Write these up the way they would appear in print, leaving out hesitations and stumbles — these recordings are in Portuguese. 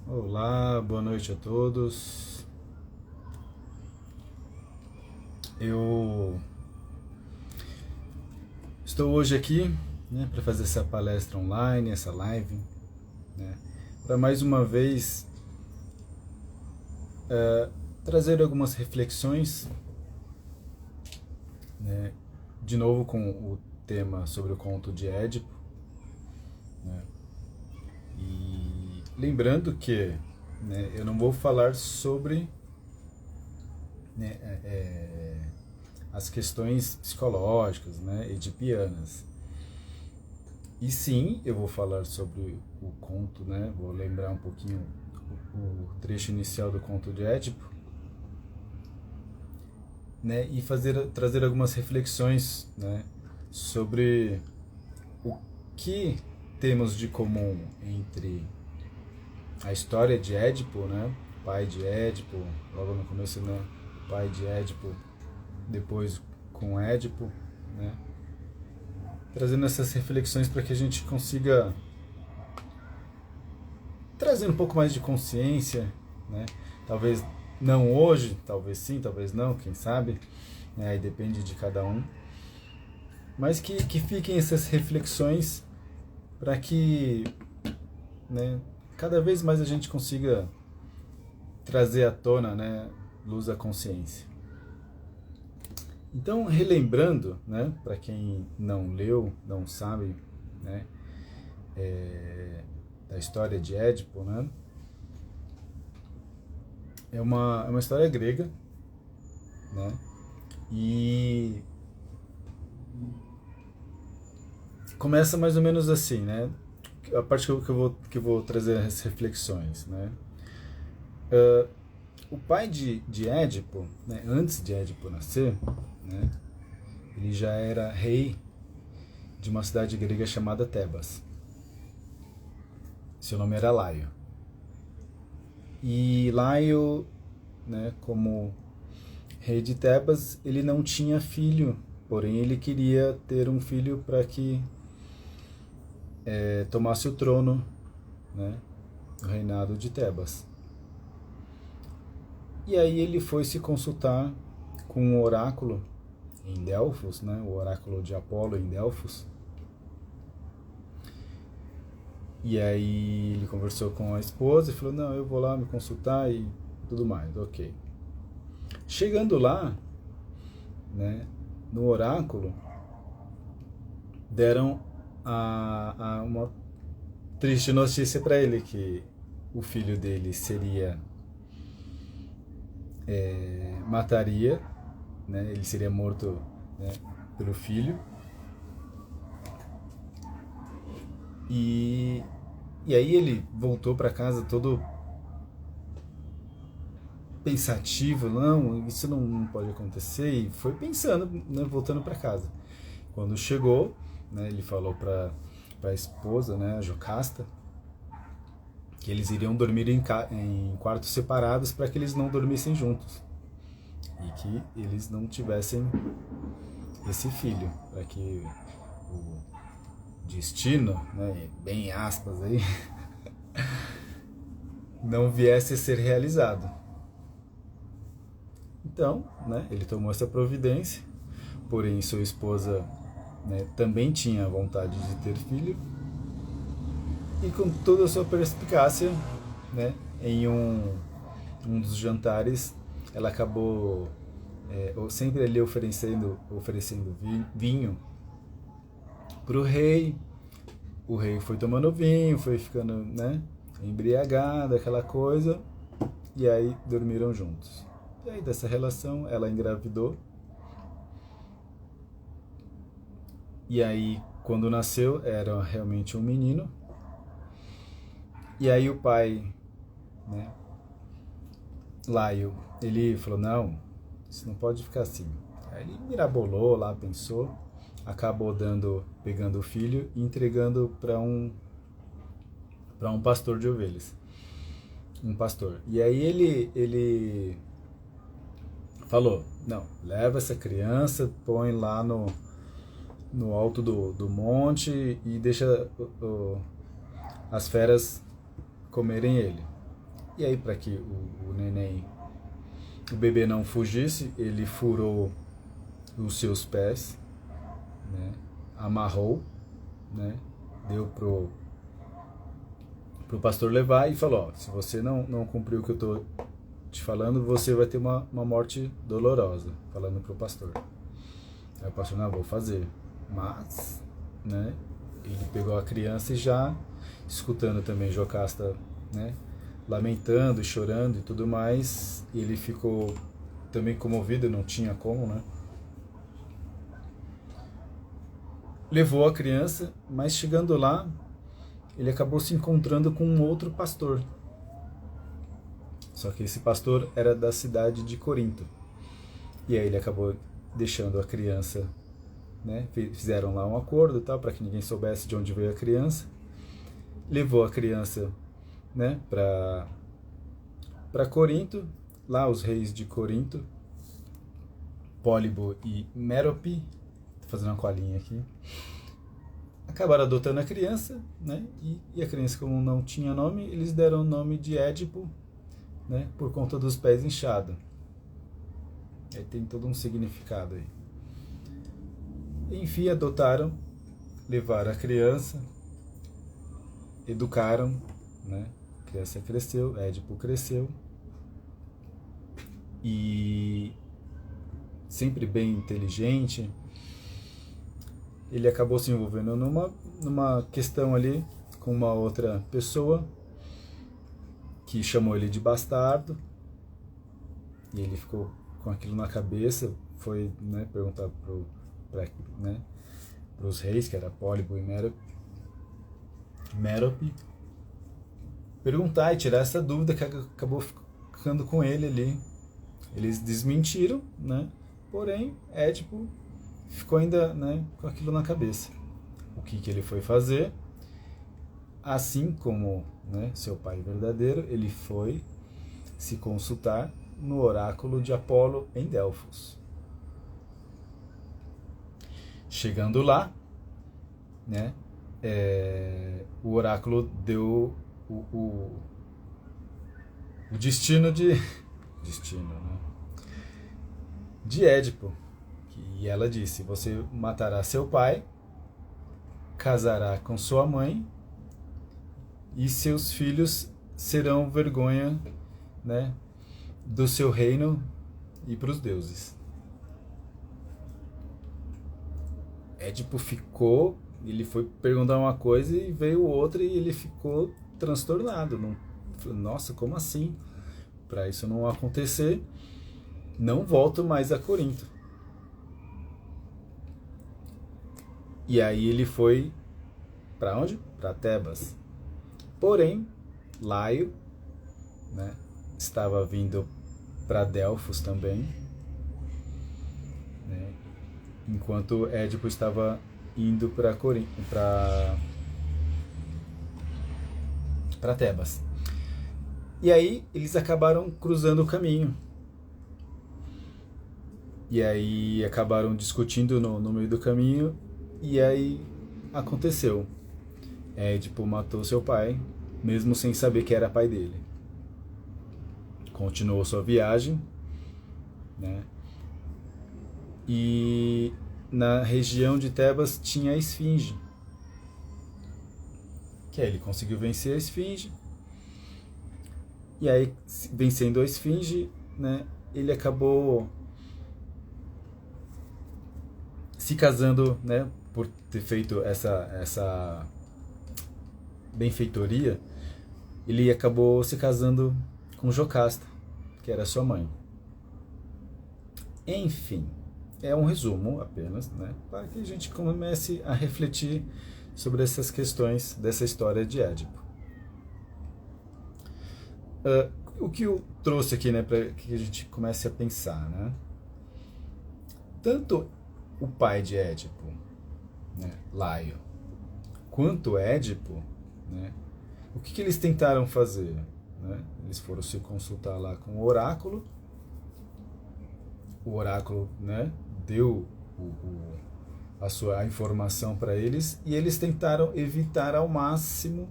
Olá, boa noite a todos. Eu estou hoje aqui, para fazer essa palestra online, essa live, para mais uma vez trazer algumas reflexões, né, de novo com o tema sobre o conto de Édipo, né, e lembrando que, eu não vou falar sobre, né, as questões psicológicas, edipianas. E sim, eu vou falar sobre o conto, vou lembrar um pouquinho o trecho inicial do conto de Édipo, e trazer algumas reflexões, sobre o que temos de comum entre a história de Édipo, pai de Édipo, logo no começo, o pai de Édipo, depois com Édipo, trazendo essas reflexões para que a gente consiga trazer um pouco mais de consciência, talvez não hoje, talvez sim, talvez não, quem sabe, aí depende de cada um, mas que fiquem essas reflexões para que, cada vez mais a gente consiga trazer à tona, luz à consciência. Então, relembrando, para quem não leu, não sabe, da história de Édipo, é uma história grega, e começa mais ou menos assim, a parte que eu vou trazer as reflexões, o pai de Édipo, antes de Édipo nascer, ele já era rei de uma cidade grega chamada Tebas. Seu nome era Laio. E Laio, como rei de Tebas, ele não tinha filho, porém ele queria ter um filho para que tomasse o trono, do reinado de Tebas. E aí ele foi se consultar com um oráculo em Delfos, o oráculo de Apolo em Delfos. E aí ele conversou com a esposa e falou, não, eu vou lá me consultar e tudo mais, ok. Chegando lá, no oráculo, deram uma triste notícia para ele, que o filho dele mataria, ele seria morto, pelo filho. E aí ele voltou para casa todo pensativo, não, isso não pode acontecer, e foi pensando, voltando para casa. Quando chegou, ele falou para a esposa, a Jocasta, que eles iriam dormir em quartos separados para que eles não dormissem juntos e que eles não tivessem esse filho, para que o destino, bem aspas aí, não viesse a ser realizado. Então, ele tomou essa providência, porém sua esposa, também tinha vontade de ter filho, e com toda a sua perspicácia, em um dos jantares, ela acabou sempre ali oferecendo vinho para o rei. O rei foi tomando vinho, foi ficando embriagado, aquela coisa, e aí dormiram juntos. E aí dessa relação ela engravidou, e aí quando nasceu era realmente um menino. E aí o pai, Laio, ele falou, não, isso não pode ficar assim. Aí ele mirabolou lá, pensou, acabou pegando o filho e entregando para um pastor de ovelhas. Um pastor. E aí ele falou, não, leva essa criança, põe lá no alto do monte e deixa as feras comerem ele. E aí, para que o bebê não fugisse, ele furou os seus pés, né? Amarrou, né? Deu pro pastor levar e falou: ó, se você não cumprir o que eu tô te falando, você vai ter uma morte dolorosa, falando pro pastor. Aí o pastor: não, vou fazer. Mas, né, ele pegou a criança e já, escutando também Jocasta, né, lamentando, chorando e tudo mais, ele ficou também comovido, não tinha como, né? Levou a criança, mas chegando lá, ele acabou se encontrando com um outro pastor. Só que esse pastor era da cidade de Corinto. E aí ele acabou deixando a criança, né? Fizeram lá um acordo, tal, para que ninguém soubesse de onde veio a criança. Levou a criança, né, para Corinto. Lá os reis de Corinto, Pólibo e Mérope, tô fazendo uma colinha aqui, acabaram adotando a criança, né? E a criança, como não tinha nome, eles deram o nome de Édipo, né? Por conta dos pés inchados. Aí tem todo um significado aí. Enfim, adotaram, levaram a criança, educaram, né? A criança cresceu, Édipo cresceu, e sempre bem inteligente, ele acabou se envolvendo numa questão ali com uma outra pessoa que chamou ele de bastardo, e ele ficou com aquilo na cabeça, foi, né, perguntar para os reis, que era Pólibo e Mérope, perguntar e tirar essa dúvida que acabou ficando com ele ali. Eles desmentiram, né? Porém, Édipo ficou ainda, né, com aquilo na cabeça. O que ele foi fazer? Assim como, né, seu pai verdadeiro, ele foi se consultar no oráculo de Apolo em Delfos. Chegando lá, né, o oráculo deu o destino né, de Édipo. E ela disse: você matará seu pai, casará com sua mãe, e seus filhos serão vergonha, né, do seu reino e para os deuses. Édipo ficou, ele foi perguntar uma coisa e veio outra, e ele ficou transtornado. Nossa, como assim? Para isso não acontecer, não volto mais a Corinto. E aí ele foi para onde? Para Tebas. Porém, Laio, né, estava vindo para Delfos também, né, enquanto Édipo estava indo para Tebas. E aí eles acabaram cruzando o caminho. E aí acabaram discutindo no meio do caminho, e aí aconteceu. Édipo matou seu pai, mesmo sem saber que era pai dele. Continuou sua viagem, né? E na região de Tebas tinha a Esfinge. Que aí ele conseguiu vencer a Esfinge. E aí, vencendo a Esfinge, né, ele acabou se casando, né, por ter feito essa benfeitoria. Ele acabou se casando com Jocasta, que era sua mãe. Enfim, é um resumo apenas, né, para que a gente comece a refletir sobre essas questões dessa história de Édipo. O que eu trouxe aqui, né, para que a gente comece a pensar, né? Tanto o pai de Édipo, né, Laio, quanto Édipo, né, o que eles tentaram fazer? Né? Eles foram se consultar lá com o oráculo. O oráculo, né, deu a informação para eles, e eles tentaram evitar ao máximo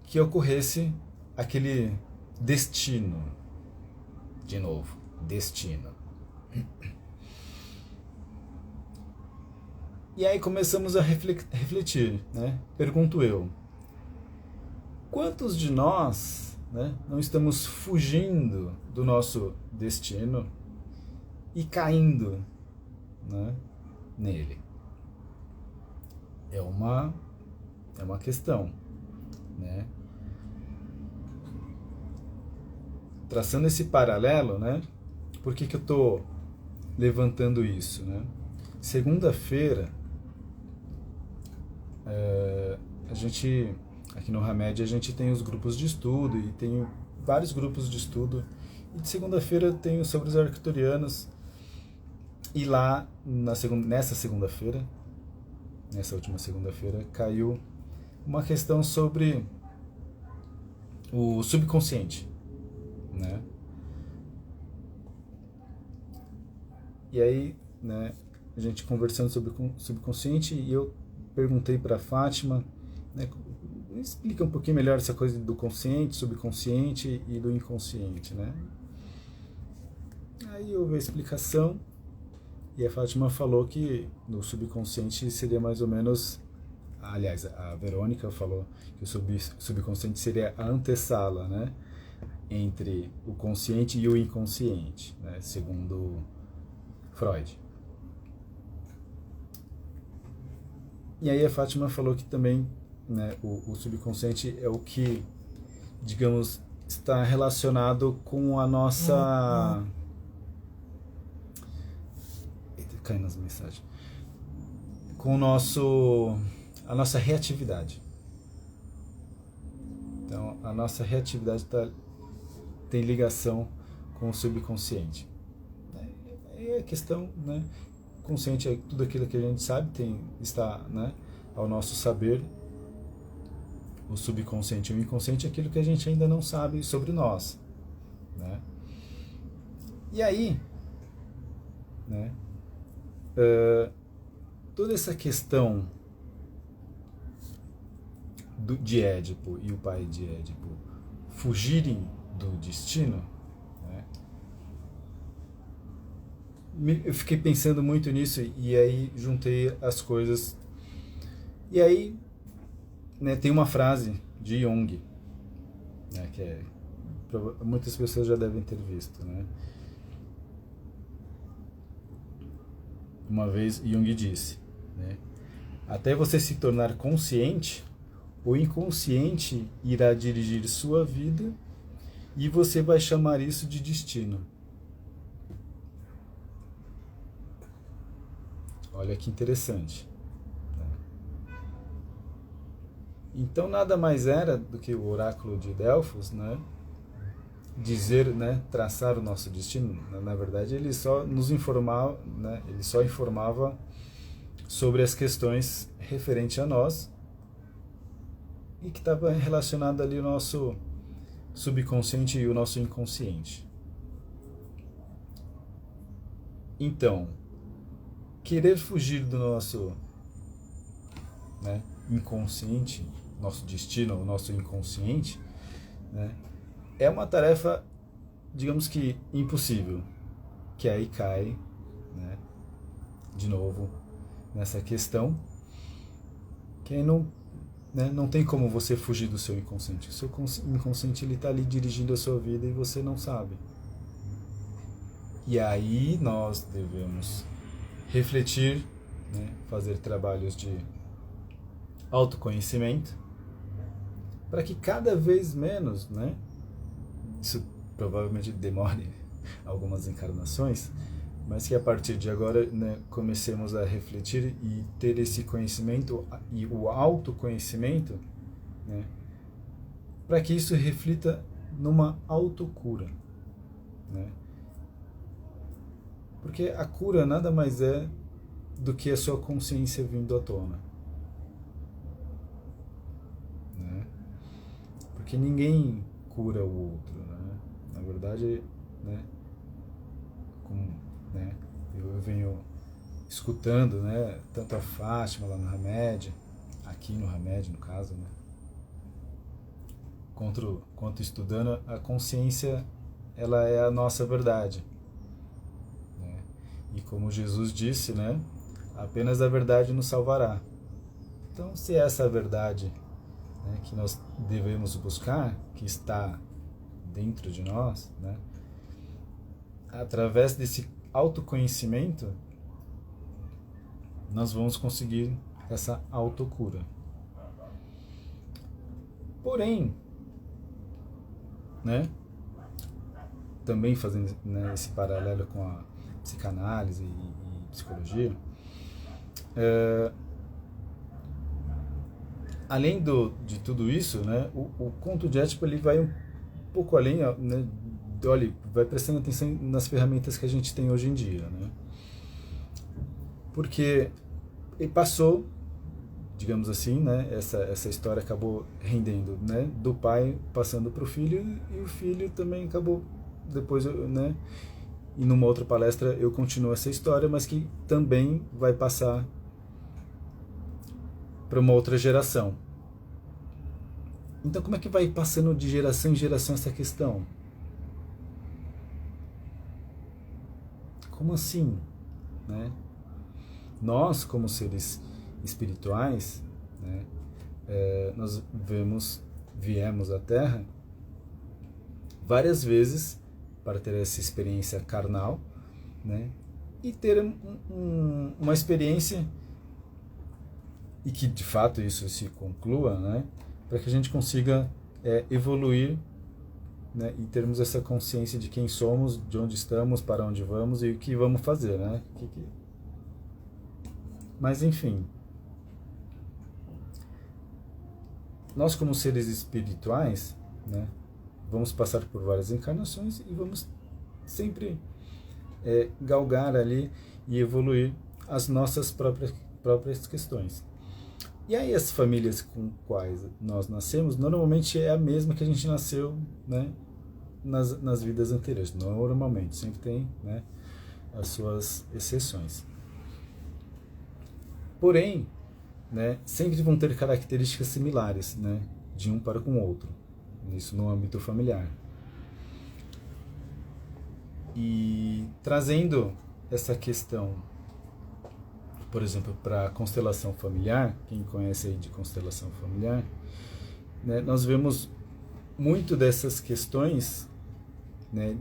que ocorresse aquele destino. De novo, destino. E aí começamos a refletir, né? Pergunto eu, quantos de nós, né, não estamos fugindo do nosso destino e caindo, né, nele? É uma questão, né? Traçando esse paralelo, né? Por que eu estou levantando isso, né? Segunda-feira, a gente, aqui no Hamed, a gente tem os grupos de estudo, e tem vários grupos de estudo, e de segunda-feira tem sobre os arcturianos, e lá, nessa segunda-feira, nessa última segunda-feira, caiu uma questão sobre o subconsciente, né? E aí, né, a gente conversando sobre o subconsciente, e eu perguntei para a Fátima, né, explica um pouquinho melhor essa coisa do consciente, subconsciente e do inconsciente, né? Aí houve a explicação, e a Fátima falou que no subconsciente seria mais ou menos, aliás, a Verônica falou que o subconsciente seria a antessala, né, entre o consciente e o inconsciente, né, segundo Freud. E aí a Fátima falou que também, né, o subconsciente é o que, digamos, está relacionado com a nossa... Eita, caiu nas mensagens. Com a nossa reatividade. Então, a nossa reatividade tem ligação com o subconsciente. É a questão, né? Consciente é tudo aquilo que a gente sabe, está, né, ao nosso saber. O subconsciente e o inconsciente é aquilo que a gente ainda não sabe sobre nós, né? E aí, né, toda essa questão de Édipo e o pai de Édipo fugirem do destino, né, eu fiquei pensando muito nisso, e aí juntei as coisas. E aí, né, tem uma frase de Jung, né, que muitas pessoas já devem ter visto, né? Uma vez Jung disse, né, até você se tornar consciente, o inconsciente irá dirigir sua vida e você vai chamar isso de destino. Olha que interessante. Então nada mais era do que o oráculo de Delfos, né, dizer, né, traçar o nosso destino. Na verdade, ele só nos informava, né, ele só informava sobre as questões referentes a nós, e que estava relacionado ali o nosso subconsciente e o nosso inconsciente. Então, querer fugir do nosso, né, inconsciente, nosso destino, o nosso inconsciente, né, é uma tarefa, digamos que impossível, que aí cai, né, de novo nessa questão que não, né, não tem como você fugir do seu inconsciente. O seu inconsciente está ali dirigindo a sua vida e você não sabe. E aí nós devemos refletir, né, fazer trabalhos de autoconhecimento, para que cada vez menos, né, isso provavelmente demore algumas encarnações, mas que a partir de agora, né, comecemos a refletir e ter esse conhecimento e o autoconhecimento, né, para que isso reflita numa autocura, né? Porque a cura nada mais é do que a sua consciência vindo à tona, né? Porque ninguém cura o outro, né? Na verdade, né, né, eu venho escutando, né, tanto a Fátima lá no Hamed, aqui no Hamed no caso, né, quanto estudando, a consciência, ela é a nossa verdade, né? E como Jesus disse, né, apenas a verdade nos salvará. Então, se essa é a verdade, né, que nós devemos buscar, que está dentro de nós, né, através desse autoconhecimento, nós vamos conseguir essa autocura. Porém, né, também fazendo, né, esse paralelo com a psicanálise e psicologia, além de tudo isso, né, o conto de Édipo ele vai um pouco além, né, olha, vai prestando atenção nas ferramentas que a gente tem hoje em dia, né? Porque ele passou, digamos assim, né, essa história acabou rendendo, né, do pai passando para o filho, e o filho também acabou depois, né, e numa outra palestra eu continuo essa história, mas que também vai passar para uma outra geração. Então, como é que vai passando de geração em geração essa questão? Como assim, né? Nós, como seres espirituais, né, nós viemos à Terra várias vezes para ter essa experiência carnal, né, e ter uma experiência, e que de fato isso se conclua, né, para que a gente consiga evoluir, né, e termos essa consciência de quem somos, de onde estamos, para onde vamos e o que vamos fazer, né? Mas enfim, nós como seres espirituais, né, vamos passar por várias encarnações e vamos sempre galgar ali e evoluir as nossas próprias questões. E aí as famílias com quais nós nascemos, normalmente é a mesma que a gente nasceu, né, nas vidas anteriores. Normalmente, sempre tem, né, as suas exceções. Porém, né, sempre vão ter características similares, né, de um para com o outro, isso no âmbito familiar. E trazendo essa questão, por exemplo, para a constelação familiar, quem conhece aí de constelação familiar, né, nós vemos muito dessas questões, né,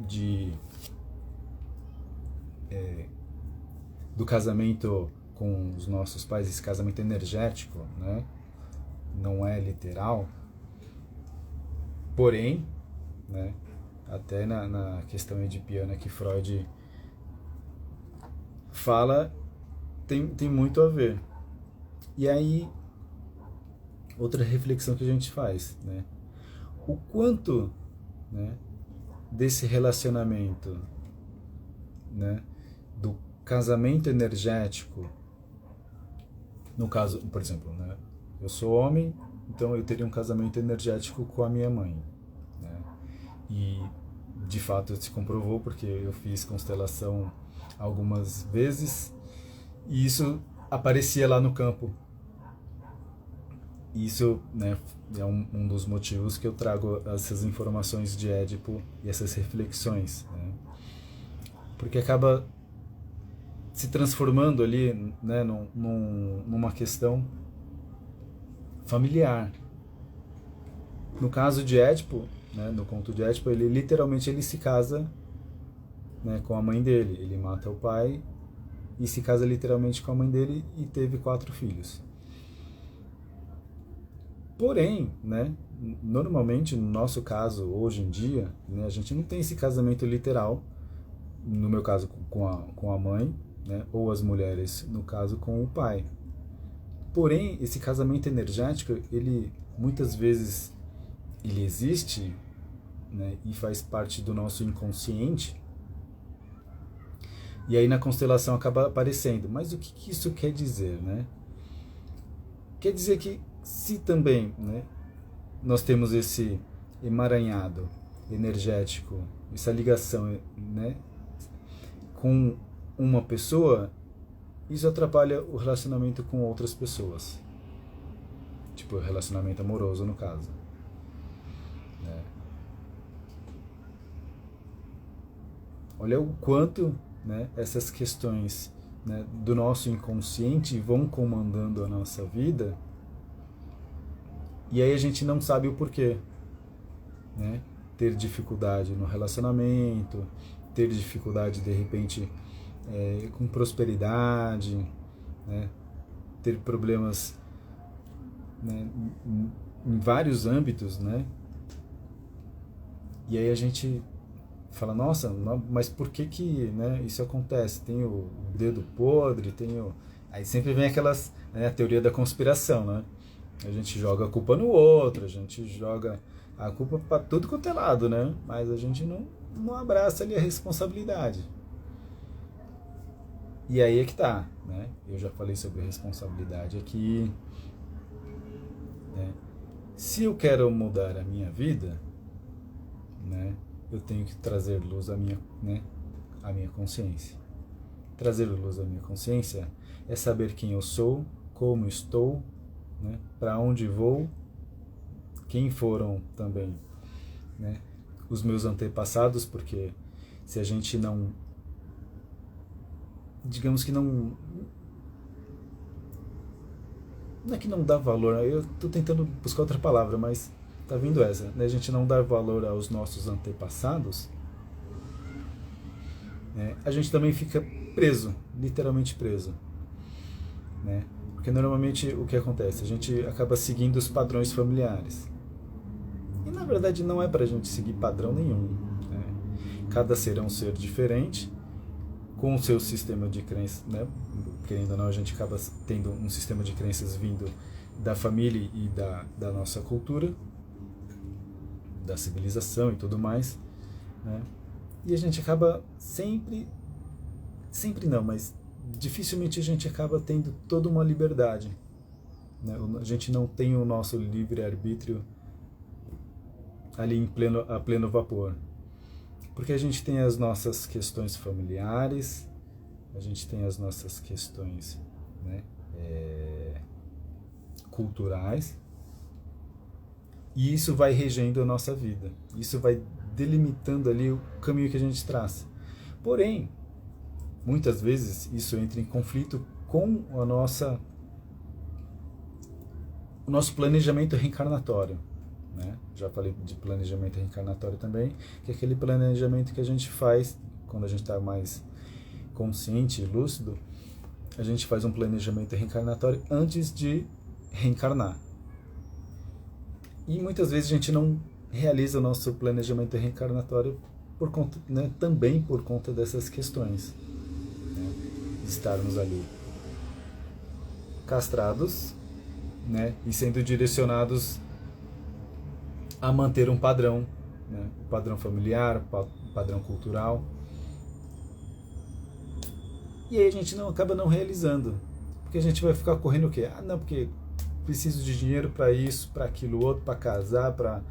do casamento com os nossos pais, esse casamento energético, né, não é literal, porém, né, até na questão edipiana que Freud fala, tem muito a ver. E aí, outra reflexão que a gente faz, né? O quanto, né, desse relacionamento, né, do casamento energético, no caso, por exemplo, né, eu sou homem, então eu teria um casamento energético com a minha mãe, né? E de fato se comprovou, porque eu fiz constelação algumas vezes, e isso aparecia lá no campo. Isso, né, é um dos motivos que eu trago essas informações de Édipo e essas reflexões, né? Porque acaba se transformando ali, né, numa questão familiar. No caso de Édipo, né, no conto de Édipo, ele literalmente se casa, né, com a mãe dele. Ele mata o pai e se casa literalmente com a mãe dele e teve 4 filhos. Porém, né, normalmente, no nosso caso, hoje em dia, né, a gente não tem esse casamento literal, no meu caso com a mãe, né, ou as mulheres, no caso, com o pai. Porém, esse casamento energético, ele muitas vezes ele existe, né, e faz parte do nosso inconsciente, e aí na constelação acaba aparecendo. Mas o que isso quer dizer, né? Quer dizer que se também, né, nós temos esse emaranhado energético, essa ligação, né, com uma pessoa, isso atrapalha o relacionamento com outras pessoas. Tipo, relacionamento amoroso, no caso. Olha o quanto, né, essas questões, né, do nosso inconsciente vão comandando a nossa vida, e aí a gente não sabe o porquê, né? Ter dificuldade no relacionamento, ter dificuldade de repente com prosperidade, né? Ter problemas, né, em vários âmbitos, né? E aí a gente fala, nossa, mas por que, né, isso acontece? Tem o dedo podre, tem o... Aí sempre vem aquelas, né, a teoria da conspiração, né? A gente joga a culpa no outro, a gente joga a culpa para tudo quanto é lado, né? Mas a gente não abraça ali a responsabilidade. E aí é que tá, né? Eu já falei sobre a responsabilidade aqui, né? Se eu quero mudar a minha vida, né, eu tenho que trazer luz à minha, né, à minha consciência. Trazer luz à minha consciência é saber quem eu sou, como estou, né, para onde vou, quem foram também, né, os meus antepassados, porque se a gente não, digamos que não é que não dá valor, eu estou tentando buscar outra palavra, mas tá vindo essa, né? A gente não dá valor aos nossos antepassados, né? A gente também fica preso, literalmente preso, né? Porque normalmente o que acontece? A gente acaba seguindo os padrões familiares. E na verdade não é pra gente seguir padrão nenhum, né? Cada ser é um ser diferente, com o seu sistema de crenças, né? Querendo ou não, a gente acaba tendo um sistema de crenças vindo da família e da nossa cultura, da civilização e tudo mais, né? E a gente acaba sempre não, mas dificilmente a gente acaba tendo toda uma liberdade, né? A gente não tem o nosso livre-arbítrio ali a pleno vapor, porque a gente tem as nossas questões familiares, a gente tem as nossas questões, né, culturais, e isso vai regendo a nossa vida, isso vai delimitando ali o caminho que a gente traça. Porém, muitas vezes isso entra em conflito com o nosso planejamento reencarnatório, né? Já falei de planejamento reencarnatório também, que é aquele planejamento que a gente faz quando a gente está mais consciente e lúcido. A gente faz um planejamento reencarnatório antes de reencarnar. E muitas vezes a gente não realiza o nosso planejamento reencarnatório por conta, né, também por conta dessas questões, né, de estarmos ali castrados, né, e sendo direcionados a manter um padrão, né, o padrão familiar, o padrão cultural. E aí a gente acaba não realizando, porque a gente vai ficar correndo o quê? Ah, não, porque preciso de dinheiro para isso, para aquilo outro, para casar, para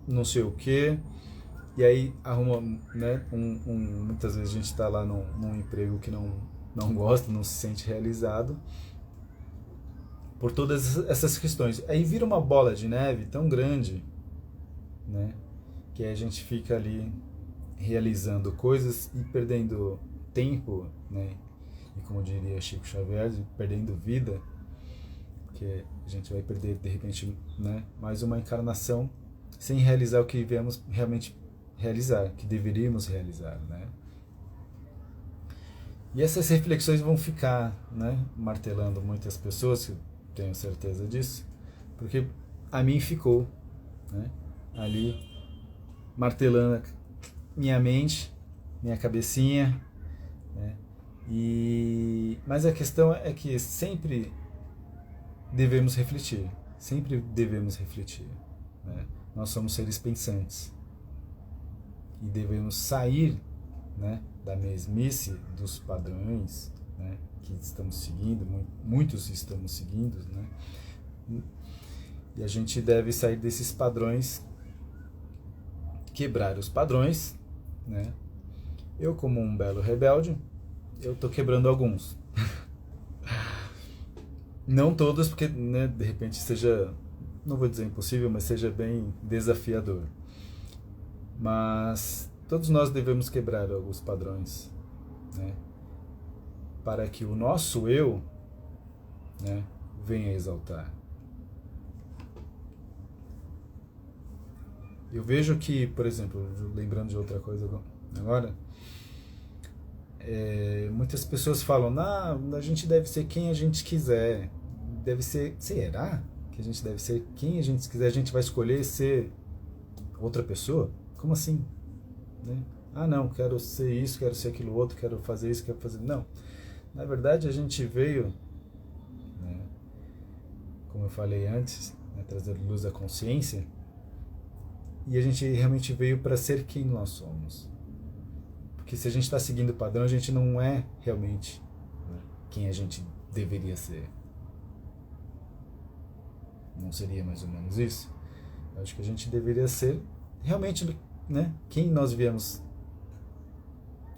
não sei o quê. E aí arruma, né, muitas vezes a gente está lá num emprego que não gosta, não se sente realizado, por todas essas questões. Aí vira uma bola de neve tão grande, né, que a gente fica ali realizando coisas e perdendo tempo, né, e como diria Chico Xavier, perdendo vida, porque a gente vai perder de repente, né, mais uma encarnação sem realizar o que viemos realmente realizar, que deveríamos realizar, né? E essas reflexões vão ficar, né, martelando muitas pessoas, eu tenho certeza disso, porque a mim ficou, né, ali martelando minha mente, minha cabecinha, né? Mas a questão é que sempre devemos refletir, né? Nós somos seres pensantes e devemos sair, né, da mesmice dos padrões, né, que estamos seguindo, muitos estamos seguindo, né? E a gente deve sair desses padrões, quebrar os padrões, né? Eu, como um belo rebelde, eu estou quebrando alguns. Não todos, porque, né, de repente seja, não vou dizer impossível, mas seja bem desafiador. Mas todos nós devemos quebrar alguns padrões, né, para que o nosso eu, né, venha exaltar. Eu vejo que, por exemplo, lembrando de outra coisa agora, muitas pessoas falam, a gente deve ser quem a gente quiser. Deve ser, será que a gente deve ser quem a gente quiser? A gente vai escolher ser outra pessoa? Como assim? Né? Não, quero ser isso, quero ser aquilo outro, quero fazer isso, quero fazer... Não. Na verdade, a gente veio, né, como eu falei antes, né, trazer luz à consciência, e a gente realmente veio para ser quem nós somos. Porque se a gente está seguindo o padrão, a gente não é realmente, né, quem a gente deveria ser. Não seria mais ou menos isso? Eu acho que a gente deveria ser realmente, né, quem nós viemos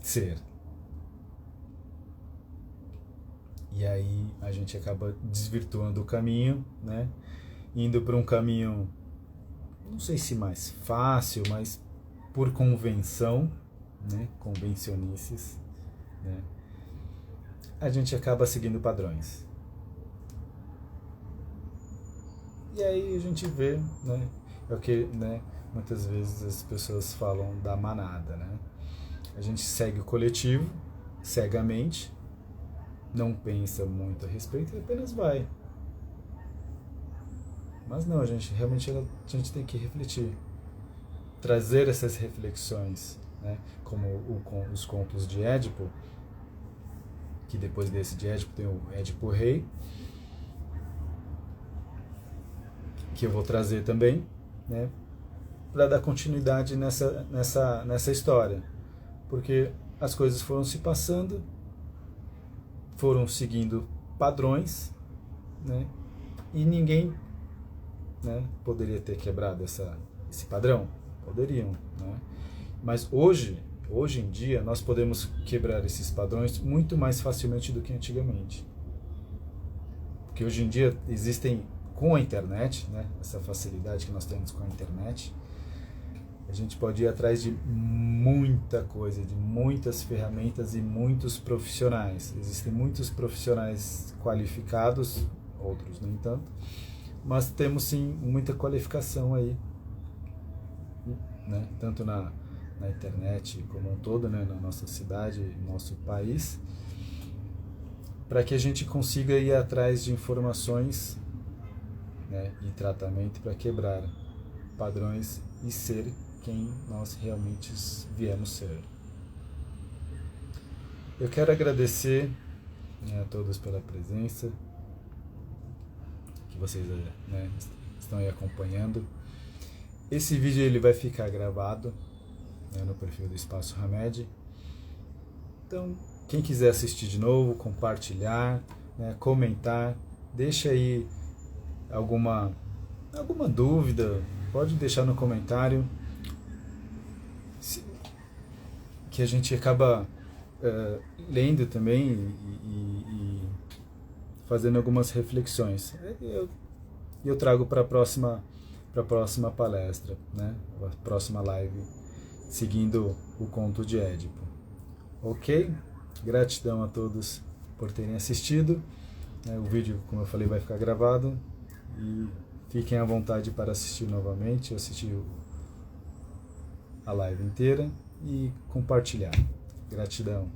ser. E aí a gente acaba desvirtuando o caminho, né, indo para um caminho, não sei se mais fácil, mas por convenção, né, convencionices, né, a gente acaba seguindo padrões. E aí a gente vê, né, é o que, né, muitas vezes as pessoas falam da manada, né? A gente segue o coletivo cegamente, não pensa muito a respeito e apenas vai. Mas não, a gente tem que refletir, trazer essas reflexões, né? Como os contos de Édipo, que depois desse de Édipo tem o Édipo Rei, que eu vou trazer também, né, para dar continuidade nessa história, porque as coisas foram se passando, foram seguindo padrões, né, e ninguém, né, poderia ter quebrado esse padrão, poderiam, né, mas hoje em dia nós podemos quebrar esses padrões muito mais facilmente do que antigamente, porque hoje em dia existem, com a internet, né, essa facilidade que nós temos com a internet, a gente pode ir atrás de muita coisa, de muitas ferramentas e muitos profissionais. Existem muitos profissionais qualificados, outros nem tanto, mas temos sim muita qualificação aí, né, tanto na internet como um todo, né, na nossa cidade, no nosso país, para que a gente consiga ir atrás de informações, né, e tratamento para quebrar padrões e ser quem nós realmente viemos ser. Eu quero agradecer, né, a todos pela presença, que vocês, né, estão aí acompanhando. Esse vídeo ele vai ficar gravado, né, no perfil do Espaço Hamed. Então, quem quiser assistir de novo, compartilhar, né, comentar, deixa aí alguma dúvida, pode deixar no comentário, que a gente acaba lendo também e fazendo algumas reflexões. Eu trago para a próxima palestra, né, a próxima live, seguindo o conto de Édipo. Ok? Gratidão a todos por terem assistido. O vídeo, como eu falei, vai ficar gravado. E fiquem à vontade para assistir novamente, assistir a live inteira e compartilhar. Gratidão.